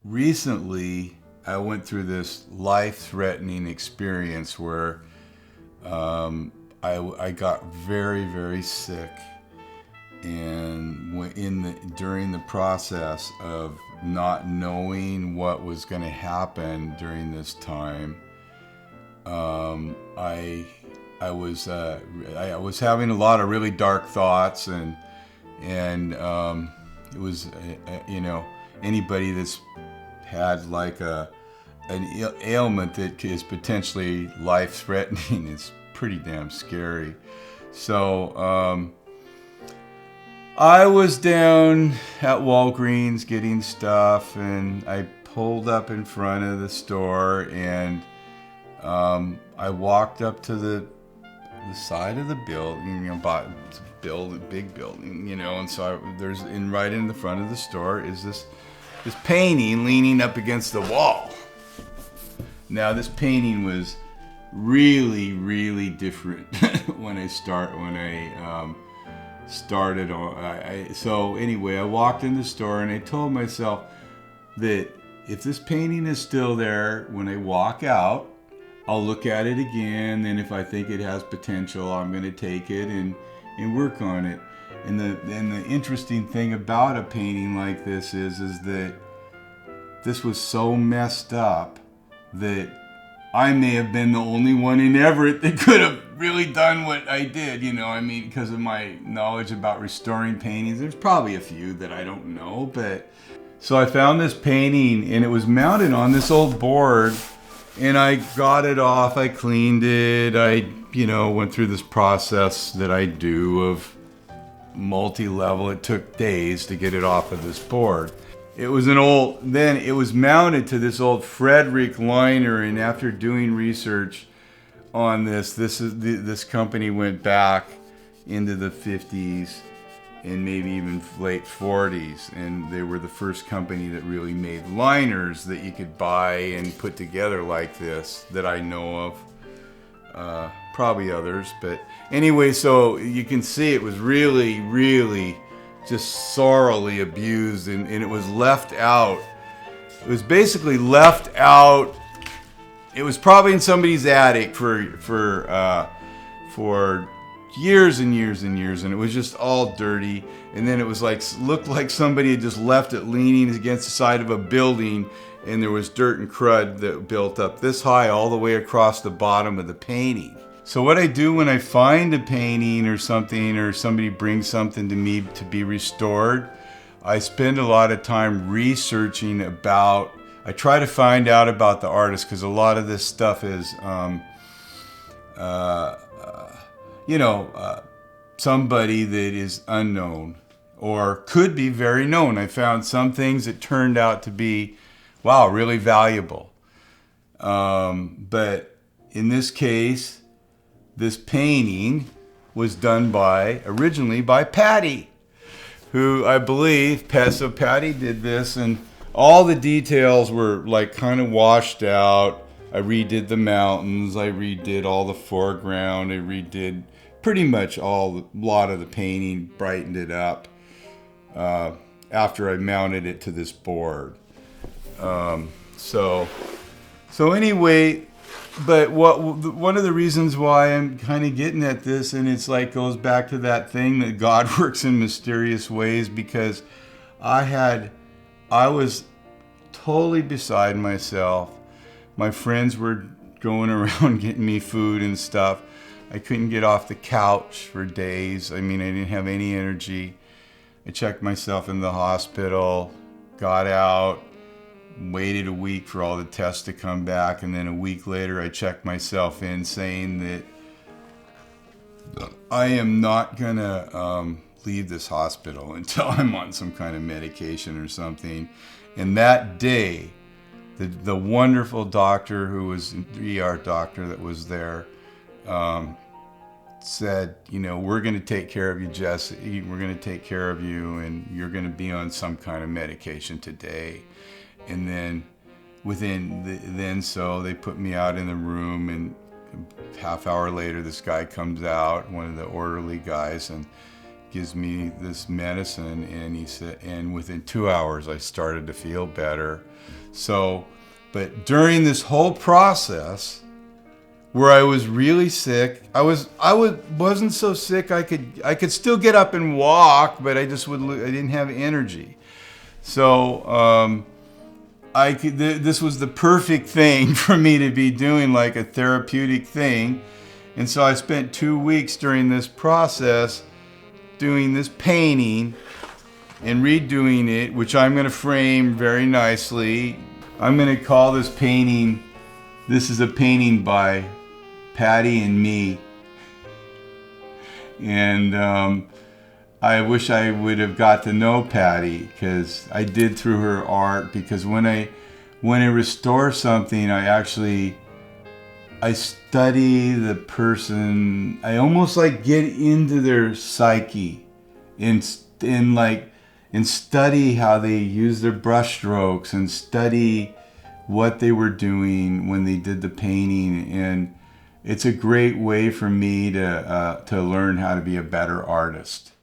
recently I went through this life-threatening experience where I got very, very sick, and during the process of not knowing what was going to happen during this time, I was having a lot of really dark thoughts, and it was anybody that's had like an ailment that is potentially life-threatening is pretty damn scary. So I was down at Walgreens getting stuff, and I pulled up in front of the store, and I walked up to the side of the building, big building, and so right in the front of the store is this painting leaning up against the wall. Now this painting was really, really different when I started on. So anyway, I walked in the store and I told myself that if this painting is still there when I walk out, I'll look at it again, and if I think it has potential, I'm going to take it and work on it. And the interesting thing about a painting like this is that this was so messed up that I may have been the only one in Everett that could have really done what I did, because of my knowledge about restoring paintings. There's probably a few that I don't know, but so I found this painting, and it was mounted on this old board. And I got it off, I cleaned it, I went through this process that I do of multi-level. It took days to get it off of this board. It was mounted to this old Frederick liner, and after doing research on this company went back into the 50s and maybe even late 40s, and they were the first company that really made liners that you could buy and put together like this that I know of. Probably others, but anyway, so you can see it was really, really just sorely abused, and it was left out. It was basically left out. It was probably in somebody's attic for years and years and years, and it was just all dirty. And then it was looked like somebody had just left it leaning against the side of a building, and there was dirt and crud that built up this high all the way across the bottom of the painting. So what I do when I find a painting or something, or somebody brings something to me to be restored, I spend a lot of time researching about, I try to find out about the artist, because a lot of this stuff is somebody that is unknown or could be very known. I found some things that turned out to be, wow, really valuable. But in this case, this painting was done originally by Patty, who I believe, so Patty did this, and all the details were kind of washed out. I redid the mountains, I redid all the foreground, I redid pretty much a lot of the painting, brightened it up after I mounted it to this board. So anyway, but one of the reasons why I'm kind of getting at this, and it's goes back to that thing that God works in mysterious ways, because I was totally beside myself. My friends were going around getting me food and stuff. I couldn't get off the couch for days. I didn't have any energy. I checked myself in the hospital, got out, waited a week for all the tests to come back, and then a week later I checked myself in saying that I am not gonna leave this hospital until I'm on some kind of medication or something. And that day, the wonderful doctor who was the ER doctor that was there said, we're going to take care of you, Jessie. We're going to take care of you, and you're going to be on some kind of medication today. And then so they put me out in the room, and half hour later this guy comes out, one of the orderly guys, and gives me this medicine, and he said, and within 2 hours I started to feel better. So, but during this whole process where I was really sick, I wasn't so sick I could still get up and walk, but I didn't have energy. So this was the perfect thing for me to be doing, like a therapeutic thing. And so I spent 2 weeks during this process doing this painting and redoing it, which I'm going to frame very nicely. I'm going to call this painting, this is a painting by Patty and me. And I wish I would have got to know Patty, because I did through her art, because when I restore something, I study the person. I almost like get into their psyche and study how they use their brush strokes, and study what they were doing when they did the painting. And it's a great way for me to learn how to be a better artist.